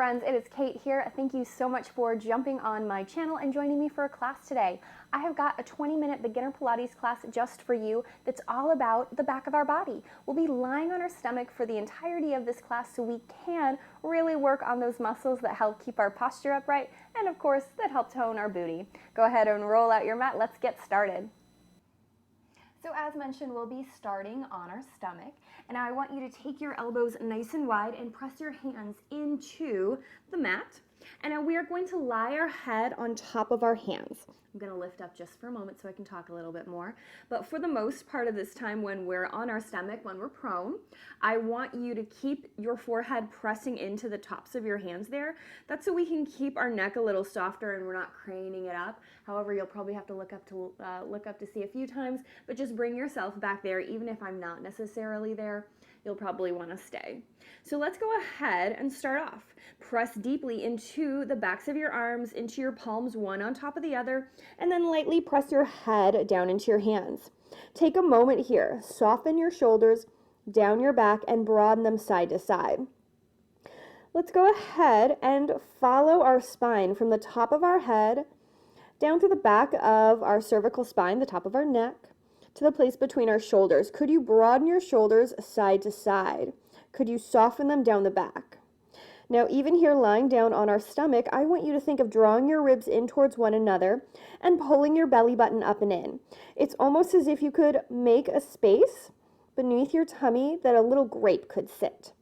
friends, it is Kate here. Thank you so much for jumping on my channel and joining me for a class today. I have got a 20-minute beginner Pilates class just for you that's all about the back of our body. We'll be lying on our stomach for the entirety of this class so we can really work on those muscles that help keep our posture upright and of course that help tone our booty. Go ahead and roll out your mat. Let's get started. So as mentioned, we'll be starting on our stomach, and now I want you to take your elbows nice and wide and press your hands into the mat. And now we are going to lie our head on top of our hands. I'm going to lift up just for a moment so I can talk a little bit more. But for the most part of this time when we're on our stomach, when we're prone, I want you to keep your forehead pressing into the tops of your hands there. That's so we can keep our neck a little softer and we're not craning it up. However, you'll probably have to look up to see a few times, but just bring yourself back there. Even if I'm not necessarily there, you'll probably want to stay. So let's go ahead and start off. Press deeply into the backs of your arms, into your palms, one on top of the other, and then lightly press your head down into your hands. Take a moment here. Soften your shoulders down your back and broaden them side to side. Let's go ahead and follow our spine from the top of our head down to the back of our cervical spine, the top of our neck, to the place between our shoulders. Could you broaden your shoulders side to side? Could you soften them down the back? Now, even here lying down on our stomach, I want you to think of drawing your ribs in towards one another and pulling your belly button up and in. It's almost as if you could make a space beneath your tummy that a little grape could sit.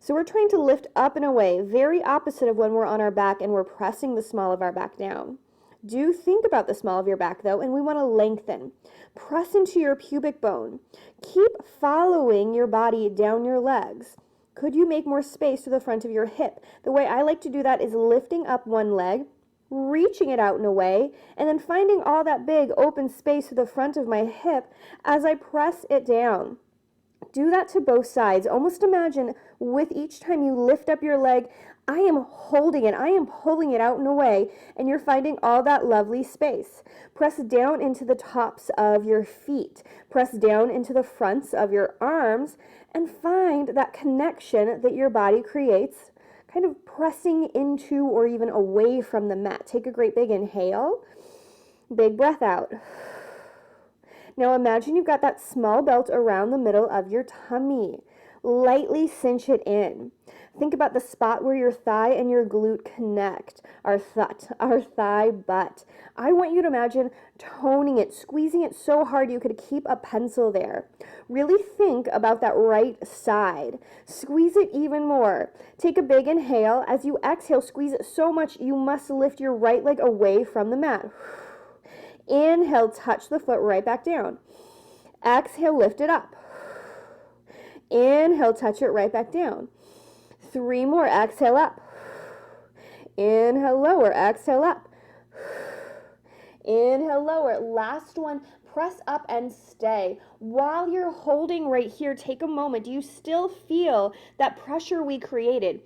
So we're trying to lift up and away, very opposite of when we're on our back and we're pressing the small of our back down. Do think about the small of your back though, and we want to lengthen. Press into your pubic bone. Keep following your body down your legs. Could you make more space to the front of your hip? The way I like to do that is lifting up one leg, reaching it out in a way, and then finding all that big open space to the front of my hip as I press it down. Do that to both sides. Almost imagine with each time you lift up your leg, I am holding it, I am pulling it out and away, and you're finding all that lovely space. Press down into the tops of your feet. Press down into the fronts of your arms and find that connection that your body creates, kind of pressing into or even away from the mat. Take a great big inhale, big breath out. Now imagine you've got that small belt around the middle of your tummy. Lightly cinch it in. Think about the spot where your thigh and your glute connect, our thigh butt. I want you to imagine toning it, squeezing it so hard you could keep a pencil there. Really think about that right side. Squeeze it even more. Take a big inhale. As you exhale, squeeze it so much you must lift your right leg away from the mat. Inhale, touch the foot right back down. Exhale, lift it up. Inhale, touch it right back down. 3 more. Exhale up. Inhale, lower. Exhale up. Inhale, lower. Last one. Press up and stay. While you're holding right here, take a moment. Do you still feel that pressure we created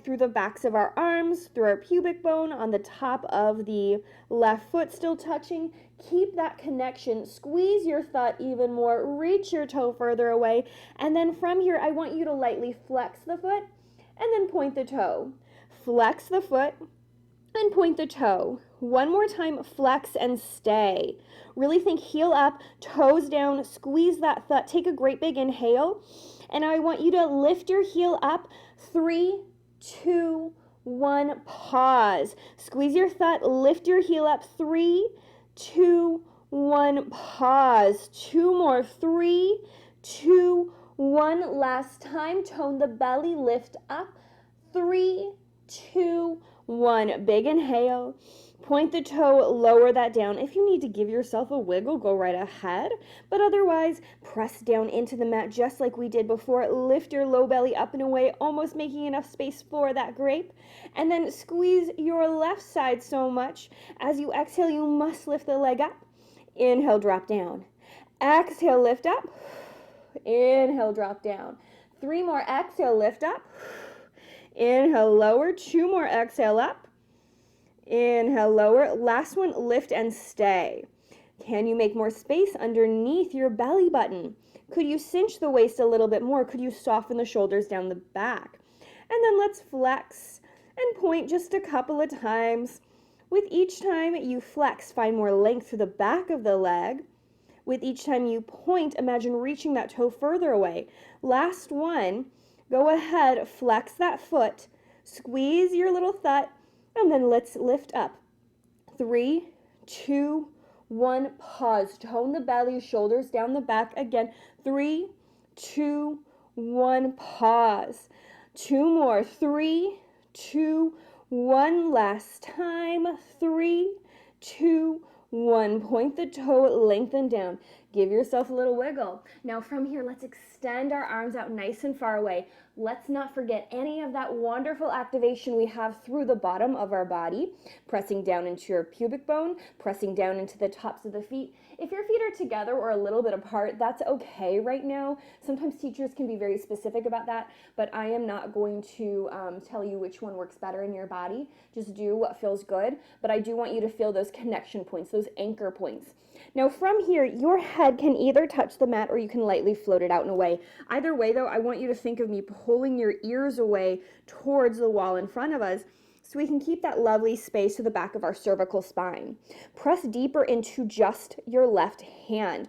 through the backs of our arms, through our pubic bone, on the top of the left foot still touching? Keep that connection. Squeeze your thigh even more. Reach your toe further away. And then from here, I want you to lightly flex the foot and then point the toe. Flex the foot and point the toe. One more time, flex and stay. Really think heel up, toes down, squeeze that thigh. Take a great big inhale. And I want you to lift your heel up. 3, 2, 1, pause. Squeeze your thigh, lift your heel up. 3, 2, 1, pause. 2 more. 3, 2, 1. Last time. Tone the belly, lift up. 3, 2, 1. Big inhale. Point the toe, lower that down. If you need to give yourself a wiggle, go right ahead. But otherwise, press down into the mat just like we did before. Lift your low belly up and away, almost making enough space for that grape. And then squeeze your left side so much. As you exhale, you must lift the leg up. Inhale, drop down. Exhale, lift up. Inhale, drop down. 3 more. Exhale, lift up. Inhale, lower. 2 more. Exhale, up. Inhale, lower. Last one, lift and stay. Can you make more space underneath your belly button? Could you cinch the waist a little bit more? Could you soften the shoulders down the back? And then let's flex and point just a couple of times. With each time you flex, find more length through the back of the leg. With each time you point, imagine reaching that toe further away. Last one, go ahead, flex that foot, squeeze your little thigh, and then let's lift up. 3, 2, 1, pause. Tone the belly, shoulders down the back. Again, 3, 2, 1, pause. 2 more. 3, 2, 1. Last time. 3, 2, 1. Point the toe, lengthen down. Give yourself a little wiggle. Now from here, let's extend our arms out nice and far away. Let's not forget any of that wonderful activation we have through the bottom of our body, pressing down into your pubic bone, pressing down into the tops of the feet. If your feet are together or a little bit apart, that's okay right now. Sometimes teachers can be very specific about that, but I am not going to tell you which one works better in your body. Just do what feels good, but I do want you to feel those connection points, those anchor points. Now from here, your head can either touch the mat or you can lightly float it out and away. Either way though, I want you to think of me pulling your ears away towards the wall in front of us so we can keep that lovely space to the back of our cervical spine. Press deeper into just your left hand.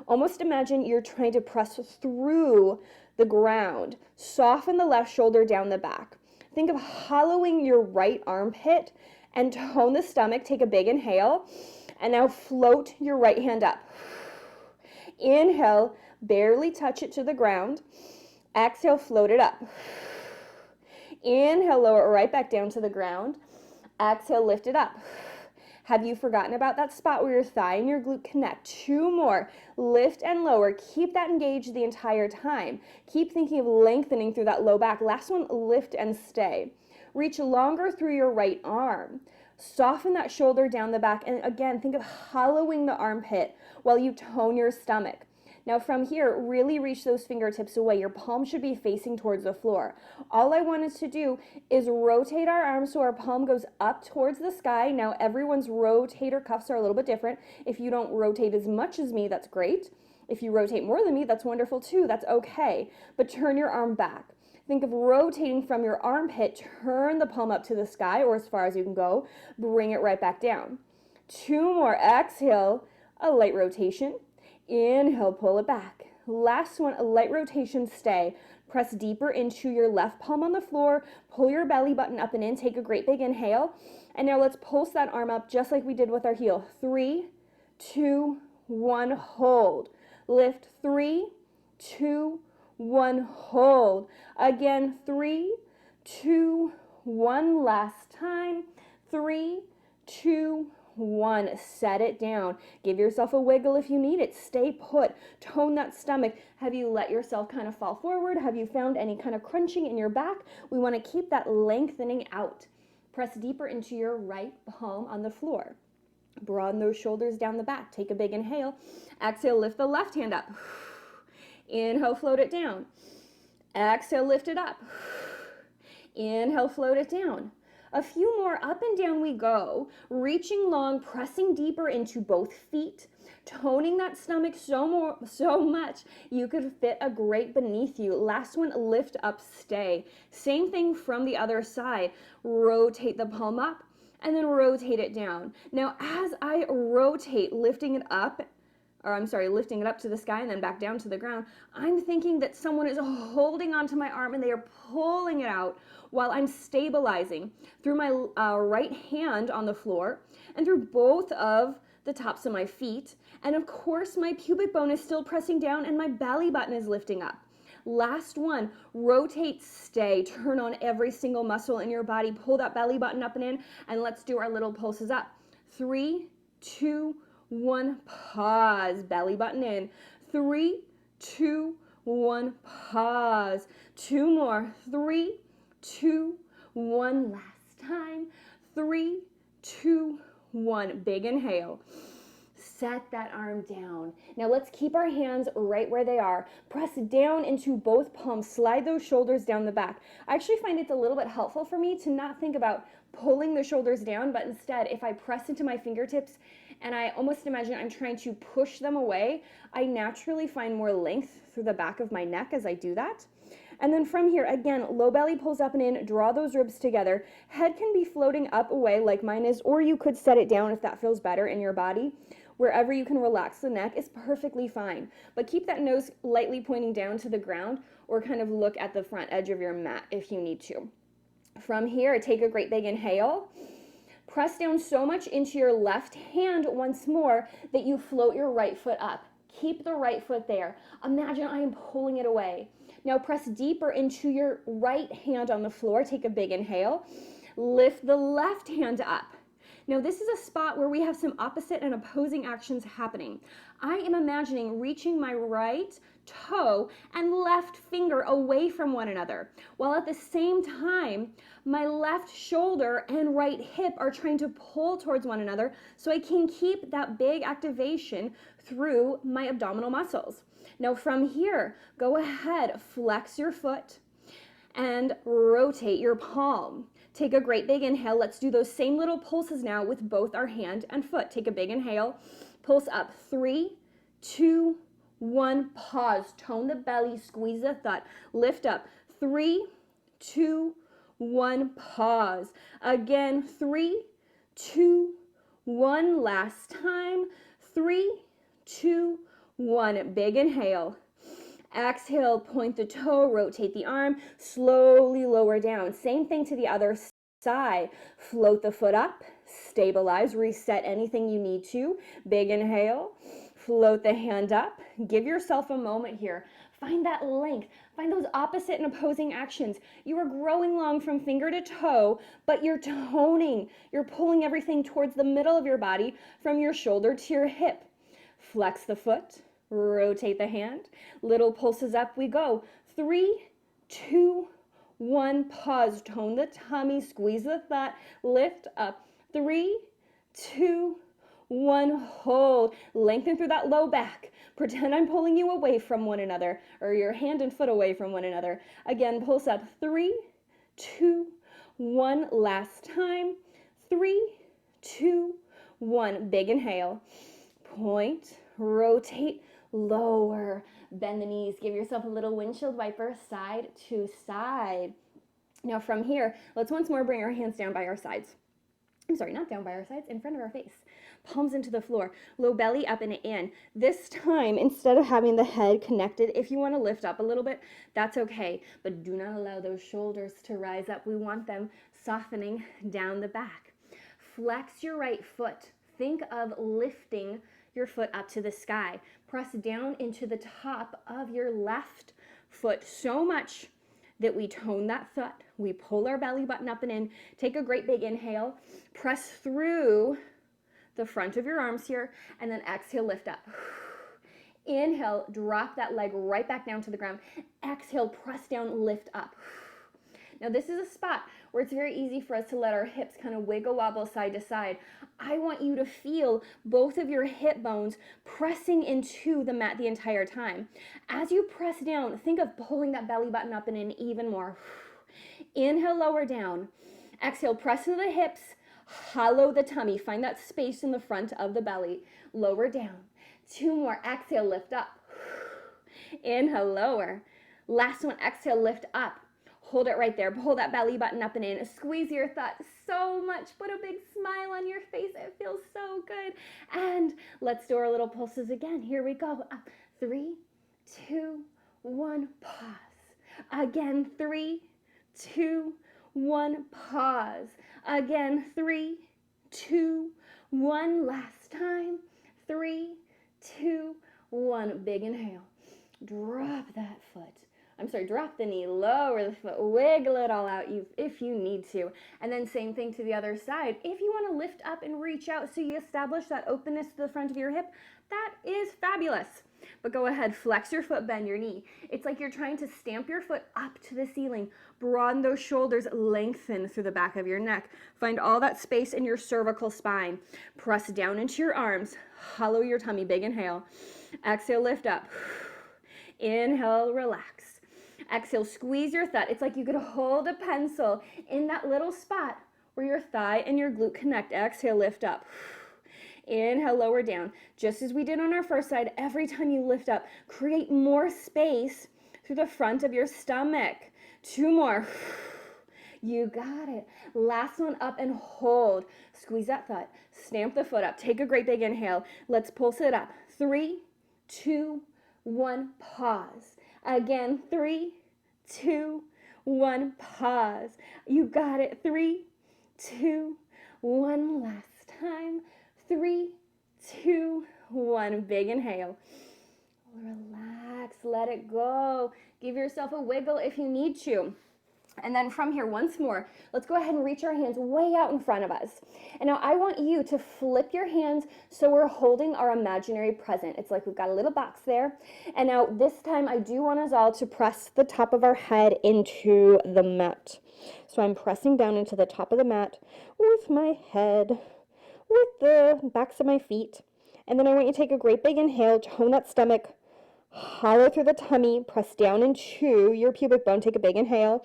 Almost imagine you're trying to press through the ground. Soften the left shoulder down the back. Think of hollowing your right armpit and tone the stomach. Take a big inhale. And now float your right hand up. Inhale, barely touch it to the ground. Exhale, float it up. Inhale, lower it right back down to the ground. Exhale, lift it up. Have you forgotten about that spot where your thigh and your glute connect? 2 more. Lift and lower. Keep that engaged the entire time. Keep thinking of lengthening through that low back. Last one, lift and stay. Reach longer through your right arm. Soften that shoulder down the back, and again, think of hollowing the armpit while you tone your stomach. Now from here, really reach those fingertips away. Your palm should be facing towards the floor. All I want us to do is rotate our arms so our palm goes up towards the sky. Now everyone's rotator cuffs are a little bit different. If you don't rotate as much as me, that's great. If you rotate more than me, that's wonderful too. That's okay. But turn your arm back. Think of rotating from your armpit, turn the palm up to the sky or as far as you can go, bring it right back down. 2 more, exhale, a light rotation. Inhale, pull it back. Last one, a light rotation, stay. Press deeper into your left palm on the floor, pull your belly button up and in, take a great big inhale. And now let's pulse that arm up just like we did with our heel. 3, 2, 1, hold. Lift, 3, 2, 1, hold. Again, 3, 2, 1, last time. 3, 2, 1, set it down. Give yourself a wiggle if you need it. Stay put. Tone that stomach. Have you let yourself kind of fall forward? Have you found any kind of crunching in your back? We want to keep that lengthening out. Press deeper into your right palm on the floor. Broaden those shoulders down the back. Take a big inhale. Exhale, lift the left hand up. Inhale, float it down. Exhale, lift it up. Inhale, float it down. A few more, up and down we go, reaching long, pressing deeper into both feet, toning that stomach so much you could fit a grate beneath you. Last one, lift up, stay. Same thing from the other side. Rotate the palm up and then rotate it down. Now, as I rotate, lifting it up to the sky and then back down to the ground, I'm thinking that someone is holding onto my arm and they are pulling it out while I'm stabilizing through my right hand on the floor and through both of the tops of my feet. And of course, my pubic bone is still pressing down and my belly button is lifting up. Last one, rotate, stay, turn on every single muscle in your body, pull that belly button up and in, and let's do our little pulses up. 3, 2, 1, pause, belly button in. 3, 2, 1, pause. 2 more. 3, 2, 1, last time. 3, 2, 1, big inhale. Set that arm down. Now let's keep our hands right where they are. Press down into both palms. Slide those shoulders down the back. I actually find it's a little bit helpful for me to not think about pulling the shoulders down, but instead, if I press into my fingertips and I almost imagine I'm trying to push them away, I naturally find more length through the back of my neck as I do that. And then from here, again, low belly pulls up and in, draw those ribs together. Head can be floating up away like mine is, or you could set it down if that feels better in your body. Wherever you can relax the neck is perfectly fine. But keep that nose lightly pointing down to the ground, or kind of look at the front edge of your mat if you need to. From here, take a great big inhale. Press down so much into your left hand once more that you float your right foot up. Keep the right foot there. Imagine I am pulling it away. Now press deeper into your right hand on the floor. Take a big inhale. Lift the left hand up. Now this is a spot where we have some opposite and opposing actions happening. I am imagining reaching my right toe and left finger away from one another, while at the same time, my left shoulder and right hip are trying to pull towards one another so I can keep that big activation through my abdominal muscles. Now from here, go ahead, flex your foot and rotate your palm. Take a great big inhale. Let's do those same little pulses now with both our hand and foot. Take a big inhale. Pulse up. 3, 2, 1. Pause. Tone the belly. Squeeze the thought. Lift up. 3, 2, 1. Pause. Again. 3, 2, 1. Last time. 3, 2, 1. Big inhale. Exhale, point the toe, rotate the arm, slowly lower down. Same thing to the other side. Float the foot up, stabilize, reset anything you need to. Big inhale, float the hand up. Give yourself a moment here. Find that length. Find those opposite and opposing actions. You are growing long from finger to toe, but you're toning. You're pulling everything towards the middle of your body from your shoulder to your hip. Flex the foot. Rotate the hand. Little pulses up we go. 3, 2, 1. Pause. Tone the tummy. Squeeze the thought. Lift up. 3, 2, 1. Hold. Lengthen through that low back. Pretend I'm pulling you away from one another, or your hand and foot away from one another. Again, pulse up. 3, 2, 1. Last time. 3, 2, 1. Big inhale. Point. Rotate. Lower, bend the knees, give yourself a little windshield wiper, side to side. Now from here, let's once more bring our hands down by our sides. I'm sorry, not down by our sides, in front of our face. Palms into the floor, low belly up and in. This time, instead of having the head connected, if you want to lift up a little bit, that's okay, but do not allow those shoulders to rise up. We want them softening down the back. Flex your right foot. Think of lifting your foot up to the sky. Press down into the top of your left foot so much that we tone that foot. We pull our belly button up and in. Take a great big inhale. Press through the front of your arms here, and then exhale, lift up. Inhale, drop that leg right back down to the ground. Exhale, press down, lift up. Now this is a spot where it's very easy for us to let our hips kind of wiggle wobble side to side. I want you to feel both of your hip bones pressing into the mat the entire time. As you press down, think of pulling that belly button up and in even more. Inhale, lower down. Exhale, press into the hips, hollow the tummy. Find that space in the front of the belly. Lower down. 2 more. Exhale, lift up. Inhale, lower. Last one. Exhale, lift up. Hold it right there. Pull that belly button up and in. Squeeze your thought so much. Put a big smile on your face. It feels so good. And let's do our little pulses again. Here we go. Up. 3, 2, 1. Pause. Again. 3, 2, 1. Pause. Again. 3, 2, 1. Last time. 3, 2, 1. Big inhale. Drop that foot. Drop the knee, lower the foot, wiggle it all out if you need to. And then same thing to the other side. If you want to lift up and reach out so you establish that openness to the front of your hip, that is fabulous. But go ahead, flex your foot, bend your knee. It's like you're trying to stamp your foot up to the ceiling. Broaden those shoulders, lengthen through the back of your neck. Find all that space in your cervical spine. Press down into your arms, hollow your tummy, big inhale. Exhale, lift up. Inhale, relax. Exhale, squeeze your thigh. It's like you could hold a pencil in that little spot where your thigh and your glute connect. Exhale, lift up. Inhale, lower down. Just as we did on our first side, every time you lift up, create more space through the front of your stomach. 2 more. You got it. Last one, up and hold. Squeeze that foot. Stamp the foot up. Take a great big inhale. Let's pulse it up. 3, 2, 1, pause. Again, 3, 2, 1, pause. You got it. 3, 2, 1, last time. 3, 2, 1, big inhale. Relax, let it go. Give yourself a wiggle if you need to. And then from here, once more, let's go ahead and reach our hands way out in front of us. And now I want you to flip your hands so we're holding our imaginary present. It's like we've got a little box there. And now this time I do want us all to press the top of our head into the mat. So I'm pressing down into the top of the mat with my head, with the backs of my feet. And then I want you to take a great big inhale, tone that stomach, hollow through the tummy, press down into your pubic bone, take a big inhale.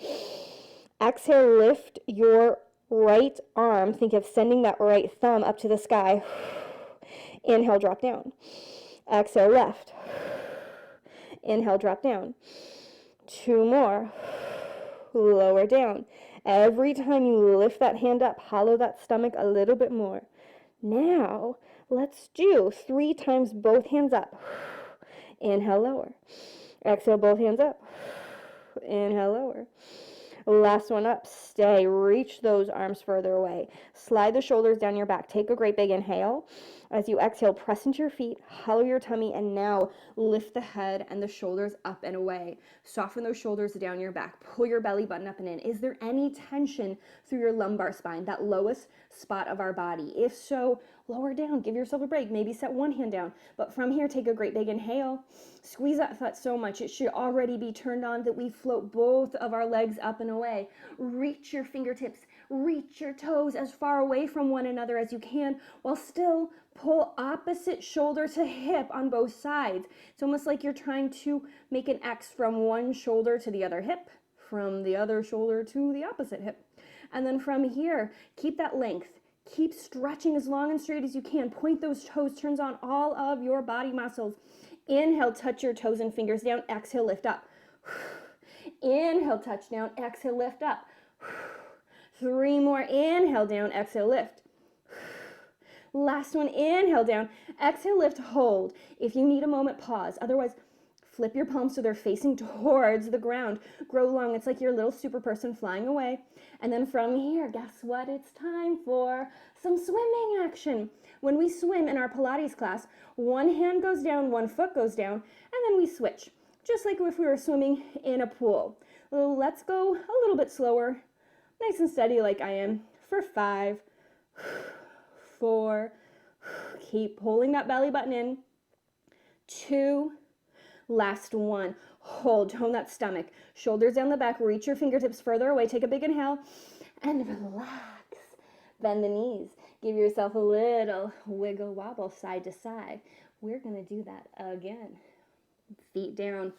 Exhale, lift your right arm. Think of sending that right thumb up to the sky. Inhale, drop down. Exhale, left. Inhale, drop down. 2 more. Lower down. Every time you lift that hand up, hollow that stomach a little bit more. Now, let's do 3 times both hands up. Inhale, lower. Exhale, both hands up. Inhale, lower. Last one up. Stay. Reach those arms further away. Slide the shoulders down your back. Take a great big inhale. As you exhale, press into your feet, hollow your tummy, and now lift the head and the shoulders up and away. Soften those shoulders down your back. Pull your belly button up and in. Is there any tension through your lumbar spine, that lowest spot of our body? If so, lower down. Give yourself a break. Maybe set one hand down. But from here, take a great big inhale. Squeeze that foot so much it should already be turned on that we float both of our legs up and away. Reach your fingertips. Reach your toes as far away from one another as you can, while still pull opposite shoulder to hip on both sides. It's almost like you're trying to make an X from one shoulder to the other hip, from the other shoulder to the opposite hip. And then from here, keep that length. Keep stretching as long and straight as you can. Point those toes, turns on all of your body muscles. Inhale, touch your toes and fingers down. Exhale, lift up. Inhale, touch down. Exhale, lift up. 3 more. Inhale, down. Exhale, lift. Last one. Inhale, down. Exhale, lift, hold. If you need a moment, pause. Otherwise, flip your palms so they're facing towards the ground. Grow long. It's like you're a little super person flying away. And then from here, guess what? It's time for some swimming action. When we swim in our Pilates class, one hand goes down, one foot goes down, and then we switch. Just like if we were swimming in a pool. Let's go a little bit slower. Nice and steady like I am. For 5, 4, keep pulling that belly button in. 2, last 1. Hold, tone that stomach. Shoulders down the back, reach your fingertips further away. Take a big inhale and relax. Bend the knees. Give yourself a little wiggle wobble side to side. We're going to do that again. Feet down,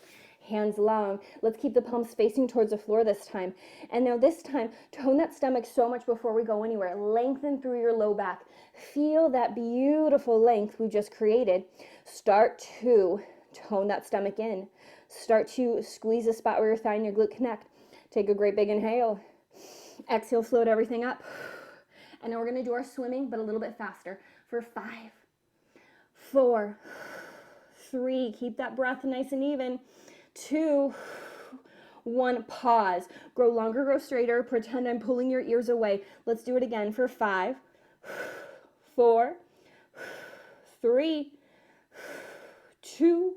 hands long. Let's keep the palms facing towards the floor this time. And now this time, tone that stomach so much before we go anywhere. Lengthen through your low back. Feel that beautiful length we just created. Start to tone that stomach in. Start to squeeze the spot where your thigh and your glute connect. Take a great big inhale. Exhale, float everything up. And then we're going to do our swimming, but a little bit faster. For 5, 4, 3, keep that breath nice and even. 2, 1, pause. Grow longer, grow straighter. Pretend I'm pulling your ears away. Let's do it again for 5, 4, 3, 2,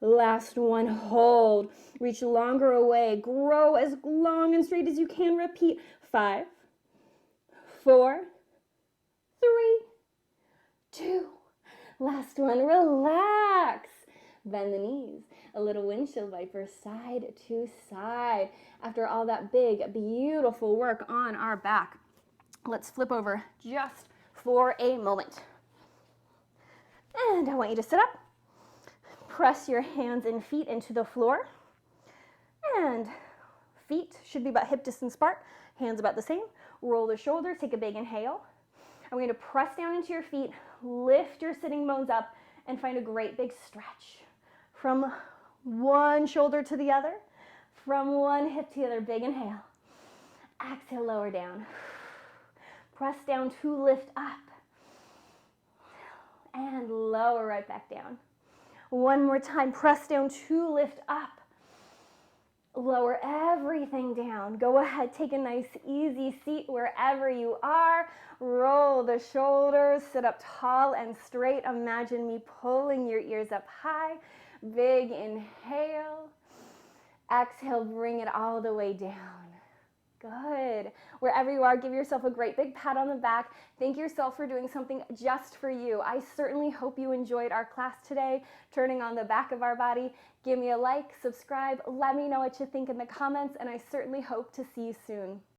last one. Hold. Reach longer away. Grow as long and straight as you can. Repeat. 5, 4, 3, 2, last one. Relax. Bend the knees. A little windshield wiper side to side. After all that big, beautiful work on our back, let's flip over just for a moment. And I want you to sit up. Press your hands and feet into the floor. And feet should be about hip distance apart. Hands about the same. Roll the shoulders. Take a big inhale. I'm going to press down into your feet. Lift your sitting bones up and find a great big stretch from One shoulder to the other. From one hip to the other, big inhale. Exhale, lower down. Press down to lift up. And lower right back down. One more time, press down to lift up. Lower everything down. Go ahead, take a nice easy seat wherever you are. Roll the shoulders, sit up tall and straight. Imagine me pulling your ears up high. Big inhale. Exhale, bring it all the way down. Good. Wherever you are, give yourself a great big pat on the back. Thank yourself for doing something just for you. I certainly hope you enjoyed our class today, turning on the back of our body. Give me a like, subscribe, let me know what you think in the comments, and I certainly hope to see you soon.